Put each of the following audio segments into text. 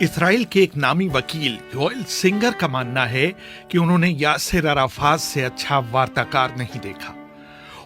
Israel के एक नामी वकील योएल सिंगर का मानना है कि उन्होंने यासिर अराफात से अच्छा वार्ताकार नहीं देखा।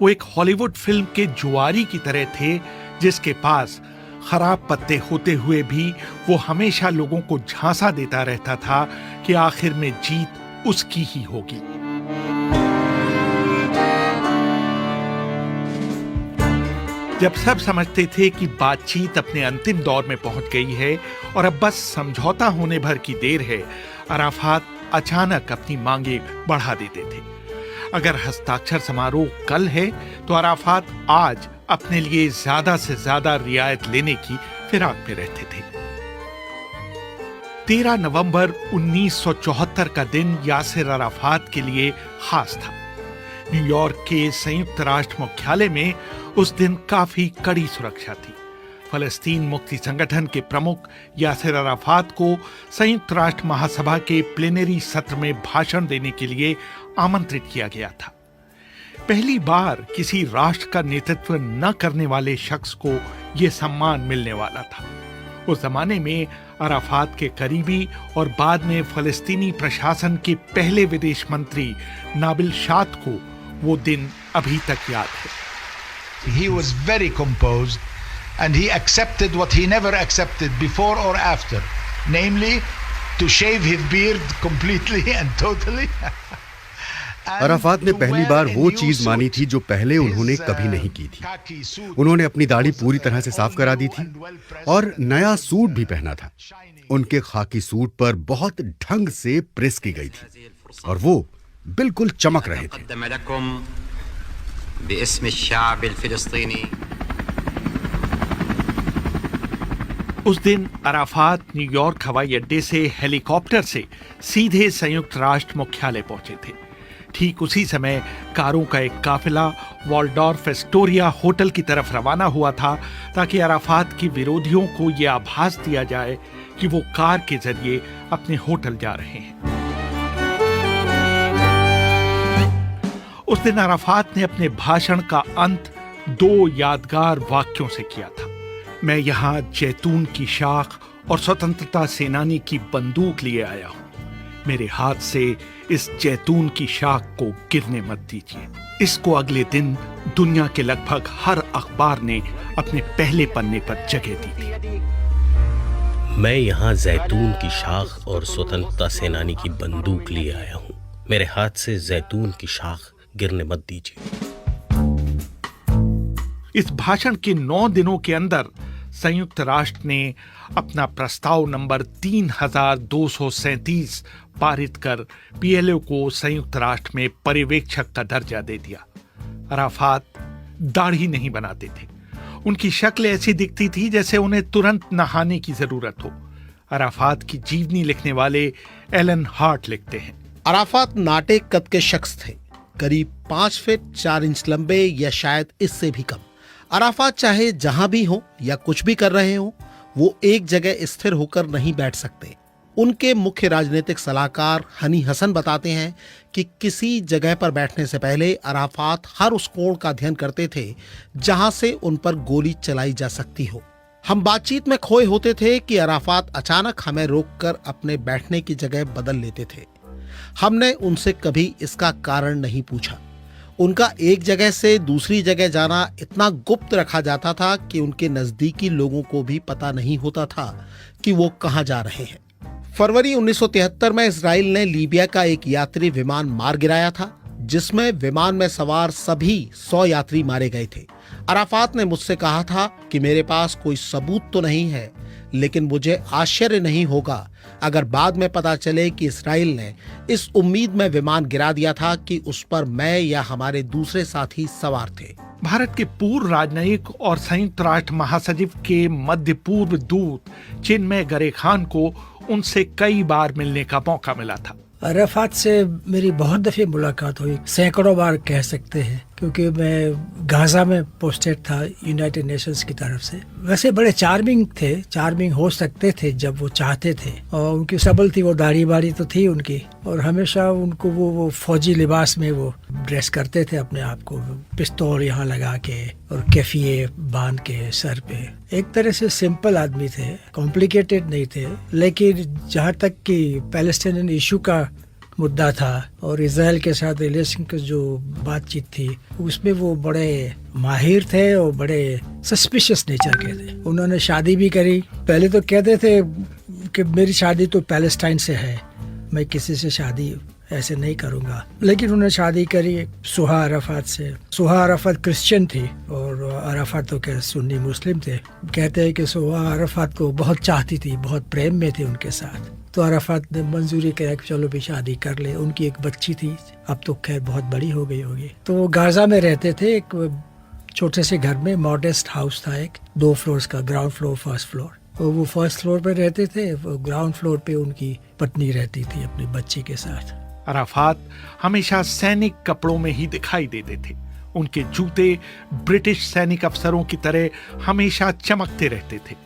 वो एक हॉलीवुड फिल्म के जुआरी की तरह थे जिसके पास खराब पत्ते होते हुए भी वो हमेशा लोगों को झांसा देता रहता था कि आखिर में जीत उसकी ही होगी। जब सब समझते थे कि बातचीत अपने अंतिम दौर में पहुंच गई है और अब बस समझौता होने भर की देर है, अराफात अचानक अपनी मांगे बढ़ा देते थे। अगर हस्ताक्षर समारोह कल है तो अराफात आज अपने लिए ज्यादा से ज्यादा रियायत लेने की फिराक में रहते थे। 13 नवंबर 1974 का दिन यासिर अराफात के लिए खास था। न्यूयॉर्क के संयुक्त राष्ट्र मुख्यालय में उस दिन काफी कड़ी सुरक्षा थी। फलस्तीन मुक्ति संगठन के प्रमुख यासिर अराफात को संयुक्त राष्ट्र महासभा के प्लेनरी सत्र में भाषण देने के लिए आमंत्रित किया गया था। पहली बार किसी राष्ट्र का नेतृत्व न करने वाले शख्स को यह सम्मान मिलने वाला था। उस जमाने में अराफात के करीबी और बाद में फलस्तीनी प्रशासन के पहले विदेश मंत्री नाबिल शात को वो दिन अभी तक याद है। He was very composed and he accepted what he never accepted before or after, namely to shave his beard completely and totally. Arafat ने पहली बार वो चीज मानी थी जो पहले उन्होंने कभी नहीं की थी। उन्होंने अपनी दाढ़ी पूरी तरह से साफ करा दी थी और नया सूट भी पहना था। उनके खाकी सूट पर बहुत ढंग से प्रेस की गई थी और वो बिल्कुल चमक रहे थे। उस दिन अराफात न्यूयॉर्क हवाई अड्डे से हेलीकॉप्टर से सीधे संयुक्त राष्ट्र मुख्यालय पहुंचे थे। ठीक उसी समय कारों का एक काफिला वॉल्डॉर्फ एस्टोरिया होटल की तरफ रवाना हुआ था ताकि अराफात के विरोधियों को यह आभास दिया जाए कि वो कार के जरिए अपने होटल जा रहे हैं। उस दिन अराफात ने अपने भाषण का अंत 2 यादगार वाक्यों से किया था। मैं यहां जैतून की शाख और स्वतंत्रता सेनानी की बंदूक लिए आया हूं। मेरे हाथ से इस जैतून की शाख को गिरने मत दीजिए। इसको अगले दिन दुनिया के लगभग हर अखबार ने अपने पहले पन्ने पर जगह दी थी। मैं यहाँ जैतून की शाख और स्वतंत्रता सेनानी की बंदूक लिए आया हूँ। मेरे हाथ से जैतून की शाख गिरने मत दीजिए। इस भाषण के 9 दिनों के अंदर संयुक्त राष्ट्र ने अपना प्रस्ताव नंबर 3237 पारित कर पीएलओ को संयुक्त राष्ट्र में पर्यवेक्षक का दर्जा दे दिया। अराफात दाढ़ी नहीं बनाते थे। उनकी शक्ल ऐसी दिखती थी जैसे उन्हें तुरंत नहाने की जरूरत हो। अराफात की जीवनी लिखने वाले एलन हार्ट लिखते हैं, अराफात नाटे कद के शख्स थे, करीब 5 फीट 4 इंच लंबे या शायद इससे भी कम। अराफात चाहे जहां भी हो या कुछ भी कर रहे हो, वो एक जगह स्थिर होकर नहीं बैठ सकते। उनके मुख्य राजनीतिक सलाहकार हनी हसन बताते हैं कि किसी जगह पर बैठने से पहले अराफात हर उस कोण का अध्ययन करते थे जहां से उन पर गोली चलाई जा सकती हो। हम बातचीत में खोए होते थे कि अराफात अचानक हमें रोककर अपने बैठने की जगह बदल लेते थे। हमने उनसे कभी इसका कारण नहीं पूछा। उनका एक जगह से दूसरी जगह जाना इतना गुप्त रखा जाता था कि उनके नजदीकी लोगों को भी पता नहीं होता था कि वो कहां जा रहे हैं। फरवरी 1973 में इजराइल ने लीबिया का एक यात्री विमान मार गिराया था, जिसमें विमान में सवार सभी 100 यात्री मारे गए थे। अराफात ने मुझसे कहा था कि मेरे पास कोई सबूत तो नहीं है, लेकिन मुझे आश्चर्य नहीं होगा अगर बाद में पता चले कि इस्राइल ने इस उम्मीद में विमान गिरा दिया था कि उस पर मैं या हमारे दूसरे साथी सवार थे। भारत के पूर्व राजनयिक और संयुक्त राष्ट्र महासचिव के मध्य पूर्व दूत चिन्मय गरे खान को उनसे कई बार मिलने का मौका मिला था। अराफात से मेरी बहुत दफे मुलाकात हुई, सैकड़ों बार कह सकते हैं क्योंकि मैं गाजा में पोस्टेड था यूनाइटेड नेशंस की तरफ से। वैसे बड़े चार्मिंग थे, चार्मिंग हो सकते थे जब वो चाहते थे, और उनकी सबल थी, वो दाढ़ी बाड़ी तो थी उनकी, और हमेशा उनको वो फौजी लिबास में वो ड्रेस करते थे अपने आप को, पिस्तौल यहाँ लगा के और कैफिए बांध के सर पे। एक तरह से सिंपल आदमी थे, कॉम्प्लिकेटेड नहीं थे। लेकिन जहाँ तक कि पैलेस्टाइन इशू का मुद्दा था और इजराइल के साथ रिलेशन की जो बातचीत थी, उसमें वो बड़े माहिर थे और बड़े सस्पिशियस नेचर के थे। उन्होंने शादी भी करी। पहले तो कहते थे कि मेरी शादी तो पैलेस्टाइन से है, मैं किसी से शादी ऐसे नहीं करूंगा, लेकिन उन्होंने शादी करी सुहा अराफात से। सुहा अराफात क्रिश्चियन थी और अराफात तो क्या सुन्नी मुस्लिम थे। कहते हैं कि सुहा अराफात को बहुत चाहती थी, बहुत प्रेम में थी उनके साथ, तो अराफात ने मंजूरी किया कि चलो भी शादी कर ले। उनकी एक बच्ची थी, अब तो खैर बहुत बड़ी हो गई होगी। तो वो गाजा में रहते थे, एक छोटे से घर में, मॉडेस्ट हाउस था, एक 2 फ्लोर्स का, ग्राउंड फ्लोर फर्स्ट फ्लोर। तो वो फर्स्ट फ्लोर पे रहते थे, ग्राउंड फ्लोर पे उनकी पत्नी रहती थी अपनी बच्ची के साथ। अराफात हमेशा सैनिक कपड़ों में ही दिखाई देते थे। उनके जूते ब्रिटिश सैनिक अफसरों की तरह हमेशा चमकते रहते थे।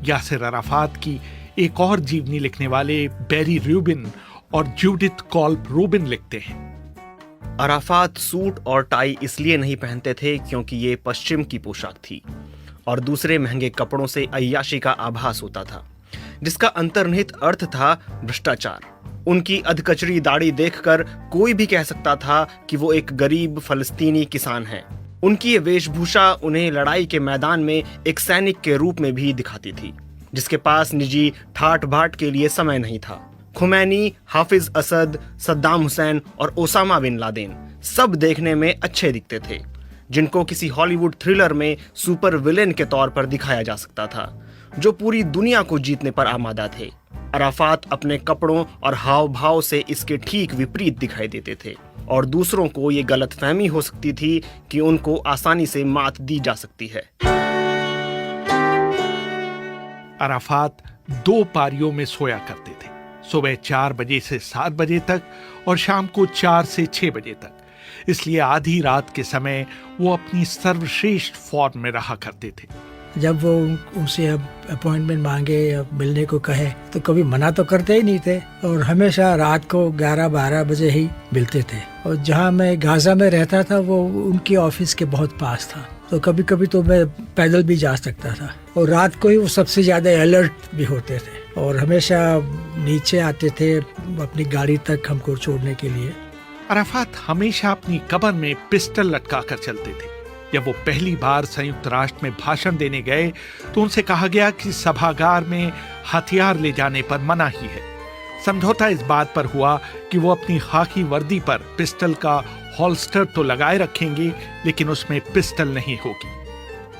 यासिर अराफात की एक और जीवनी लिखने वाले बैरी रूबिन और जूडिथ कॉल्ब रूबिन लिखते हैं, अराफात सूट और टाई इसलिए नहीं पहनते थे क्योंकि ये पश्चिम की पोशाक थी, और दूसरे महंगे कपड़ों से अय्याशी का आभास होता था, जिसका अंतर्निहित अर्थ था भ्रष्टाचार। उनकी अधकचरी दाढ़ी देखकर कोई भी कह सकता था कि वो एक गरीब फलस्तीनी किसान है। उनकी ये वेशभूषा उन्हें लड़ाई के मैदान में एक सैनिक के रूप में भी दिखाती थी, जिसके पास निजी ठाट बाट के लिए समय नहीं था। खुमैनी, हाफिज असद, सद्दाम हुसैन और ओसामा बिन लादेन सब देखने में अच्छे दिखते थे, जिनको किसी हॉलीवुड थ्रिलर में सुपर विलेन के तौर पर दिखाया जा सकता था, जो पूरी दुनिया को जीतने पर आमादा थे। अराफात अपने कपड़ों और हाव भाव से इसके ठीक विपरीत दिखाई देते थे, और दूसरों को ये गलतफहमी हो सकती थी कि उनको आसानी से मात दी जा सकती है। अराफात 2 पारियों में सोया करते थे, सुबह 4 बजे से 7 बजे तक और शाम को 4 से 6 बजे तक। इसलिए आधी रात के समय वो अपनी सर्वश्रेष्ठ फॉर्म में रहा करते थे। जब वो उनसे अपॉइंटमेंट मांगे या मिलने को कहे तो कभी मना तो करते ही नहीं थे, और हमेशा रात को 11-12 बजे ही मिलते थे। और जहाँ मैं गाजा में रहता था वो उनके ऑफिस के बहुत पास था, तो कभी कभी तो मैं पैदल भी जा सकता था, और रात को ही वो सबसे ज्यादा अलर्ट भी होते थे और हमेशा नीचे आते थे अपनी गाड़ी तक हमको छोड़ने के लिए। अराफात हमेशा अपनी कमर में पिस्टल लटका कर चलते थे। जब वो पहली बार संयुक्त राष्ट्र में भाषण देने गए तो उनसे कहा गया कि सभागार में हथियार ले जाने पर मनाही है। समझौता इस बात पर हुआ कि वो अपनी खाकी वर्दी पर पिस्टल का हॉल्स्टर तो लगाए रखेंगे, लेकिन उसमें पिस्टल नहीं होगी।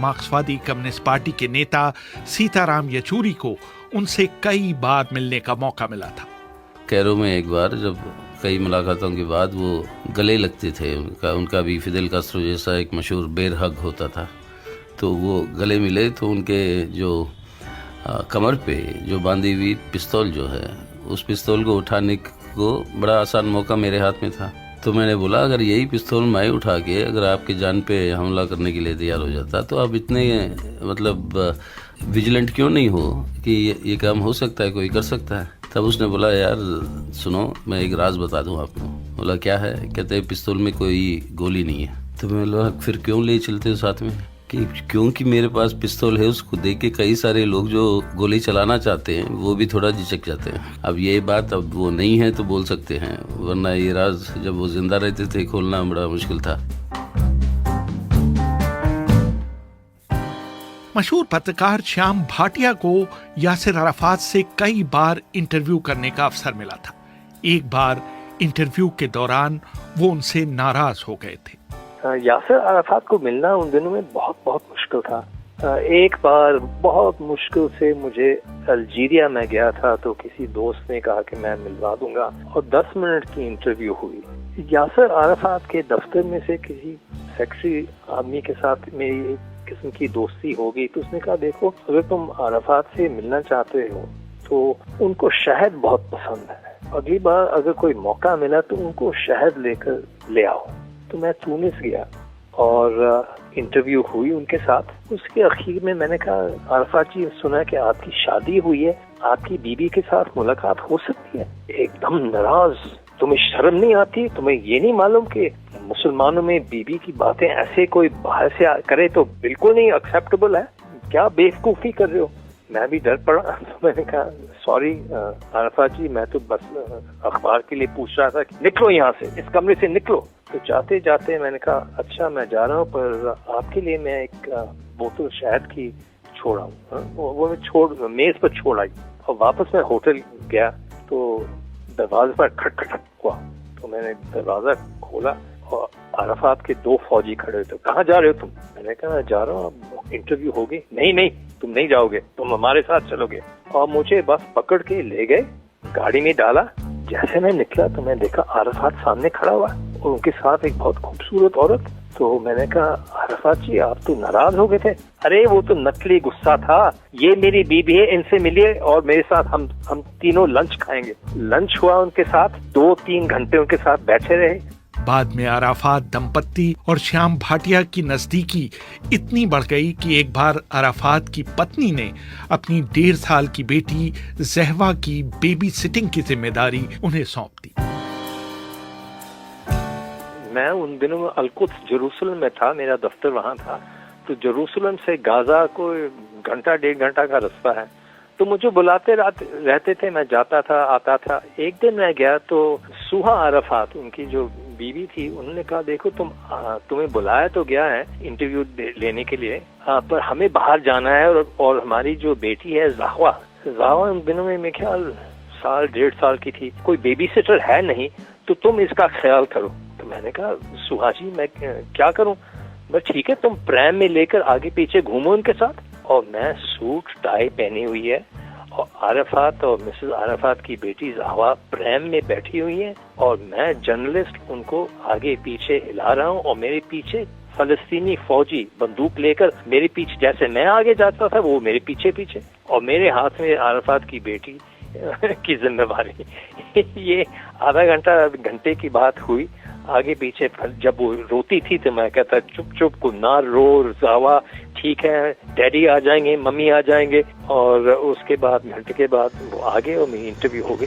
मार्क्सवादी कम्युनिस्ट पार्टी के नेता सीताराम येचूरी को उनसे कई बार मिलने का मौका मिला था। कैरो में एक बार जब कई मुलाकातों के बाद वो गले लगते थे, उनका भी फिदेल कास्ट्रो जैसा एक मशहूर बेर हग होता था, तो वो गले मिले तो उनके जो कमर पे जो बांधी हुई पिस्तौल जो है, उस पिस्तौल को उठाने को बड़ा आसान मौका मेरे हाथ में था। तो मैंने बोला अगर यही पिस्तौल मैं उठा के अगर आपके जान पे हमला करने के लिए तैयार हो जाता तो आप इतने मतलब विजिलेंट क्यों नहीं हो कि ये काम हो सकता है, कोई कर सकता है। तब उसने बोला यार सुनो, मैं एक राज बता दूं आपको। बोला क्या है? कहते हैं पिस्तौल में कोई गोली नहीं है। तो मैं बोला फिर क्यों ले चलते हो साथ में? कि क्योंकि मेरे पास पिस्तौल है, उसको देख के कई सारे लोग जो गोली चलाना चाहते हैं वो भी थोड़ा झिझक जाते हैं। अब ये बात अब वो नहीं है तो बोल सकते हैं, वरना ये राज जब वो जिंदा रहते थे खोलना बड़ा मुश्किल था। मशहूर पत्रकार श्याम भाटिया को यासिर अराफात से कई बार इंटरव्यू करने का अवसर मिला था। एक बार इंटरव्यू के दौरान वो उनसे नाराज हो गए थे। यासिर अराफात को मिलना उन दिनों में बहुत मुश्किल था। एक बार बहुत मुश्किल से मुझे अल्जीरिया में गया था, तो किसी दोस्त ने कहा कि मैं मिलवा दूंगा, और 10 मिनट की इंटरव्यू हुई। यासिर अराफात के दफ्तर में से किसी सेक्रेटरी आदमी के साथ मेरी किस्म की दोस्ती हो गई, तो उसने कहा देखो अगर तुम अराफात से मिलना चाहते हो तो उनको शहद बहुत पसंद है, अगली बार अगर कोई मौका मिला तो उनको शहद लेकर ले आओ। तो मैं तुनिस गया, और इंटरव्यू हुई उनके साथ। उसके आखिर में मैंने कहा, अराफात जी सुना कि आपकी शादी हुई है, आपकी बीवी के साथ मुलाकात हो सकती है? एकदम नाराज, तुम्हें शर्म नहीं आती? तुम्हें ये नहीं मालूम कि मुसलमानों में बीवी की बातें ऐसे कोई बाहर से करे तो बिल्कुल नहीं एक्सेप्टेबल है? क्या बेवकूफ़ी कर रहे हो? मैं भी डर पड़ा। तो मैंने कहा, सॉरी अराफात जी, मैं तो बस अखबार के लिए पूछ रहा था कि निकलो यहाँ से, इस कमरे से निकलो। तो जाते जाते मैंने कहा, अच्छा मैं जा रहा हूँ, पर आपके लिए मैं एक बोतल शहद की छोड़ा हूँ। वो मैं मेज पर छोड़ आई और वापस मैं होटल गया तो दरवाजे पर खटखट हुआ। तो मैंने दरवाजा खोला और अराफात के 2 फौजी खड़े थे। कहाँ जा रहे हो तुम? मैंने कहा, जा रहा हूँ, इंटरव्यू होगी। नहीं, तुम नहीं जाओगे, तुम हमारे साथ चलोगे। और मुझे बस पकड़ के ले गए, गाड़ी में डाला। जैसे मैं निकला तो मैं देखा अराफात सामने खड़ा हुआ और उनके साथ एक बहुत खूबसूरत औरत। तो मैंने कहा, अराफात जी आप तो नाराज हो गए थे। अरे वो तो नकली गुस्सा था, ये मेरी बीवी है, इनसे मिलिए और मेरे साथ हम तीनों लंच खाएंगे। लंच हुआ उनके साथ, 2-3 घंटे उनके साथ बैठे रहे। बाद में अराफात दंपत्ति और श्याम भाटिया की नजदीकी इतनी बढ़ गई कि एक बार अराफात की पत्नी ने अपनी 1.5 साल की बेटी ज़हवा की बेबी सिटिंग की जिम्मेदारी उन्हें सौंप दी। मैं उन दिनों में अल-कुद्स जेरूसलम में था, मेरा दफ्तर वहाँ था। तो जेरूसलम से गाजा को 1-1.5 घंटा का रास्ता है। तो मुझे बुलाते रहते थे, मैं जाता था आता था। एक दिन मैं गया तो सुहा अराफात, उनकी जो बीवी थी, उन्होंने कहा, देखो तुम्हें बुलाया तो गया है इंटरव्यू लेने के लिए, पर हमें बाहर जाना है और हमारी जो बेटी है ज़हवा उन दिनों में मेरे ख्याल 1.5 साल की थी, कोई बेबी सिटर है नहीं, तो तुम इसका ख्याल करो। तो मैंने कहा, सुहा जी मैं क्या करूं? बस ठीक है, तुम प्रैम में लेकर आगे पीछे घूमो उनके साथ। और मैं सूट टाई पहनी हुई है और अराफात और मिसेस अराफात की बेटी ज़हवा प्रैम में बैठी हुई है और मैं जर्नलिस्ट उनको आगे पीछे हिला रहा हूँ और मेरे पीछे फलस्तीनी फौजी बंदूक लेकर मेरे पीछे, जैसे मैं आगे जाता था वो मेरे पीछे पीछे, और मेरे हाथ में अराफात की बेटी की जिम्मेवारी। ये आधा घंटे की बात हुई। आगे पीछे जब वो रोती थी तो मैं कहता, चुप चुप को ना रो ज़हवा, ठीक है डैडी आ जाएंगे, मम्मी आ जाएंगे। और उसके बाद घंटे के बाद वो आ गए और मेरी इंटरव्यू हो गई।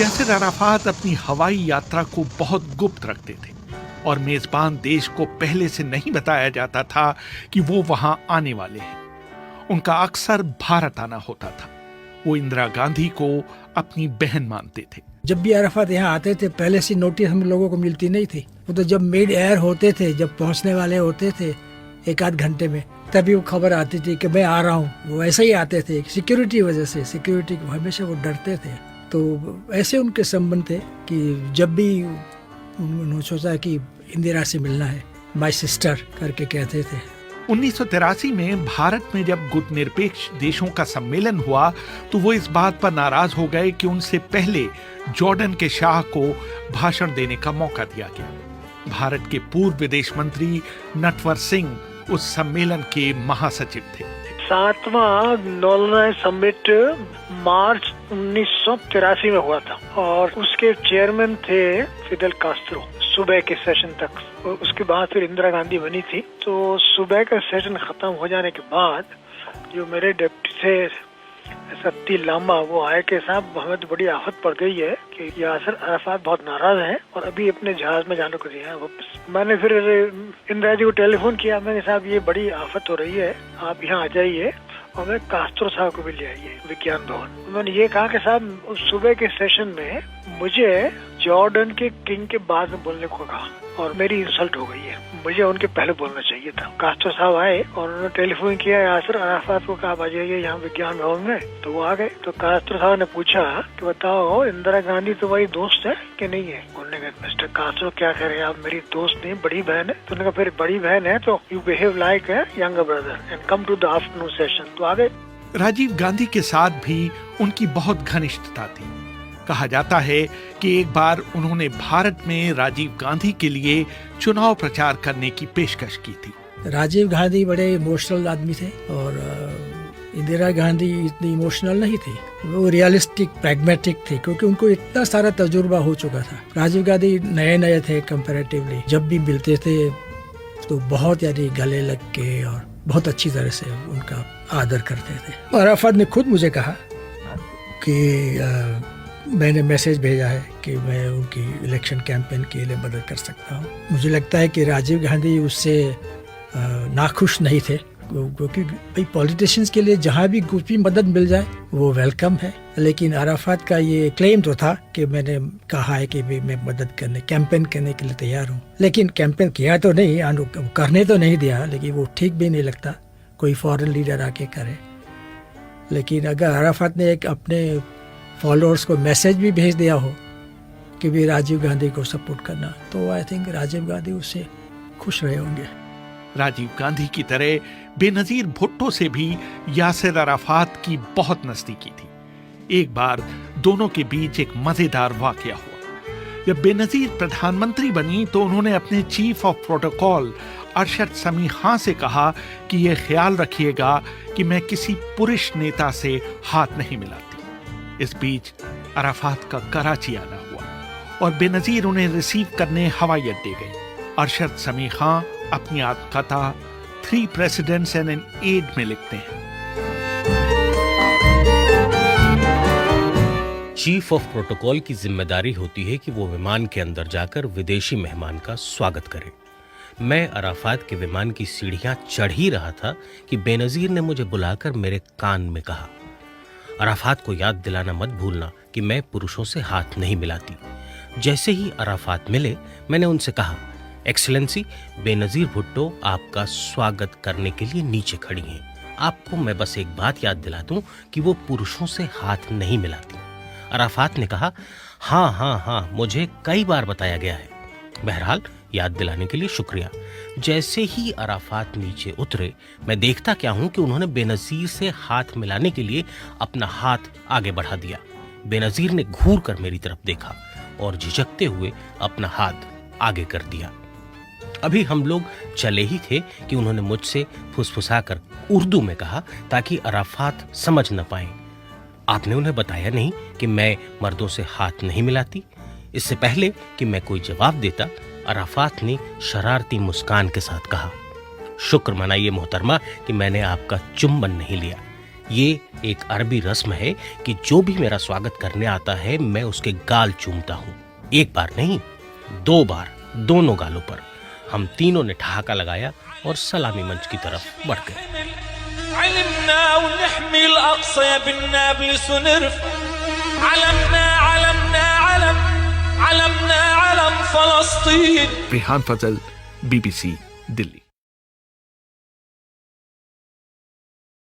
यासिर अराफात अपनी हवाई यात्रा को बहुत गुप्त रखते थे और मेजबान देश को पहले से नहीं बताया जाता था कि वो वहां आने वाले हैं। उनका अक्सर भारत आना होता था। वो इंदिरा गांधी को अपनी बहन मानते थे। जब भी अराफात यहाँ आते थे, पहले से नोटिस हम लोगों को मिलती नहीं थी। वो तो जब मिड एयर होते थे, जब पहुंचने वाले होते थे 1-8 घंटे में, तभी वो खबर आती थी कि मैं आ रहा हूँ। वो ऐसे ही आते थे, सिक्योरिटी वजह से, सिक्योरिटी को हमेशा वो डरते थे। तो ऐसे उनके संबंध थे कि जब भी उन्होंने सोचा कि इंदिरा से मिलना है, माय सिस्टर करके कहते थे। 1983 में भारत में जब गुटनिरपेक्ष देशों का सम्मेलन हुआ तो वो इस बात पर नाराज हो गए कि उनसे पहले जॉर्डन के शाह को भाषण देने का मौका दिया गया। भारत के पूर्व विदेश मंत्री नटवर सिंह उस सम्मेलन के महासचिव थे। 7वां नॉर्दर्न समिट मार्च 1983 में हुआ था और उसके चेयरमैन थे फिडेल कास्ट्रो सुबह के सेशन तक। उसके बाद फिर इंदिरा गांधी बनी थी। तो सुबह का सेशन खत्म हो जाने के बाद जो मेरे डिप्टी थे सत्ती लामा, वो आए कि साहब हमें तो बड़ी आफत पड़ गई है कि यासिर अराफात बहुत नाराज हैं और अभी अपने जहाज में जाने को दिया है वापस। मैंने फिर इंदिरा जी को टेलीफोन किया, मैंने साहब ये बड़ी आफत हो रही है, आप यहाँ आ जाइए और मैं कास्ट्रो साहब को भी ले आइए विज्ञान भवन। उन्होंने ये कहा कि साहब सुबह के सेशन में मुझे जॉर्डन के किंग के बाद में बोलने को कहा और मेरी इंसल्ट हो गई है, मुझे उनके पहले बोलना चाहिए था। कास्ट्रो साहब आए और उन्होंने टेलीफोन किया यासिर अराफात को, कहा आ जाइए यहाँ विज्ञान भवन में। तो वो आ गए। तो कास्ट्रो साहब ने पूछा कि बताओ इंदिरा गांधी तुम्हारी दोस्त है कि नहीं है? उन्होंने कहा मिस्टर कास्ट्रो क्या कह रहे हैं आप, मेरी दोस्त नहीं बड़ी बहन है। तो उन्होंने कहा फिर बड़ी बहन है तो you behave like a younger brother and come to the afternoon session. तो आ गए। राजीव गांधी के साथ भी उनकी बहुत घनिष्ठता थी। कहा जाता है कि एक बार उन्होंने भारत में राजीव गांधी के लिए चुनाव प्रचार करने की पेशकश की थी। राजीव गांधी बड़े इमोशनल आदमी थे और इंदिरा गांधी इतनी इमोशनल नहीं थी, वो रियलिस्टिक प्रैग्मेटिक थी, क्योंकि उनको इतना सारा तजुर्बा हो चुका था। राजीव गांधी नए नए थे कंपैरेटिवली, जब भी मिलते थे तो बहुत यानी गले लग के और बहुत अच्छी तरह से उनका आदर करते थे। अराफात ने खुद मुझे कहा कि मैंने मैसेज भेजा है कि मैं उनकी इलेक्शन कैंपेन के लिए मदद कर सकता हूँ। मुझे लगता है कि राजीव गांधी उससे नाखुश नहीं थे, क्योंकि भाई पॉलिटिशियंस के लिए जहाँ भी कुछ भी मदद मिल जाए वो वेलकम है। लेकिन अराफात का ये क्लेम तो था कि मैंने कहा है कि मैं मदद करने, कैंपेन करने के लिए तैयार हूँ, लेकिन कैंपेन किया तो नहीं, करने तो नहीं दिया, लेकिन वो ठीक भी नहीं लगता कोई फॉरेन लीडर आके करे। लेकिन अगर अराफात ने एक अपने फॉलोअर्स को मैसेज भी भेज दिया हो कि भी राजीव गांधी को सपोर्ट करना, तो आई थिंक राजीव गांधी उससे खुश रहे होंगे। राजीव गांधी की तरह बेनजीर भुट्टो से भी यासिर अराफात की बहुत नजदीकी थी। एक बार दोनों के बीच एक मजेदार वाकया हुआ। जब बेनजीर प्रधानमंत्री बनी तो उन्होंने अपने चीफ ऑफ प्रोटोकॉल अरशद समी खां से कहा कि यह ख्याल रखिएगा कि मैं किसी पुरुष नेता से हाथ नहीं मिलाती। इस बीच अराफात का कराची आना हुआ और बेनजीर उन्हें रिसीव करने हवाई अड्डे गए। अरशद समी खां अपनी आत्मकथा 3 प्रेसिडेंट्स एंड एन एड में लिखते हैं, चीफ ऑफ प्रोटोकॉल की जिम्मेदारी होती है कि वो विमान के अंदर जाकर विदेशी मेहमान का स्वागत करे। मैं अराफात के विमान की सीढ़ियां चढ़ ही रहा था कि बेनजीर ने मुझे बुलाकर मेरे कान में कहा, अराफात को याद दिलाना मत भूलना कि मैं पुरुषों से हाथ नहीं मिलाती। जैसे ही अराफात मिले मैंने उनसे कहा, एक्सीलेंसी, बेनजीर भुट्टो आपका स्वागत करने के लिए नीचे खड़ी हैं। आपको मैं बस एक बात याद दिला दूं कि वो पुरुषों से हाथ नहीं मिलाती। अराफात ने कहा, हाँ, मुझे कई बार बताया गया है। बहरहाल याद दिलाने के लिए शुक्रिया। जैसे ही अराफात नीचे उतरे मैं देखता क्या हूं कि उन्होंने बेनजीर से हाथ मिलाने के लिए अपना हाथ आगे बढ़ा दिया। बेनजीर ने घूर कर मेरी तरफ देखा और झिझकते हुए अपना हाथ आगे कर दिया। अभी हम लोग चले ही थे कि उन्होंने मुझसे फुसफुसाकर उर्दू में कहा ताकि अराफात समझ न पाए, आपने उन्हें बताया नहीं कि मैं मर्दों से हाथ नहीं मिलाती? इससे पहले कि मैं कोई जवाब देता, अराफात ने शरारती मुस्कान के साथ कहा, शुक्र मनाइए मोहतरमा कि मैंने आपका चुम्बन नहीं लिया। ये एक अरबी रस्म है कि जो भी मेरा स्वागत करने आता है मैं उसके गाल चूमता हूँ। एक बार नहीं, 2 बार, दोनों गालों पर। हम तीनों ने ठहाका लगाया और सलामी मंच की तरफ बढ़ गए। रेहान फजल, BBC, दिल्ली।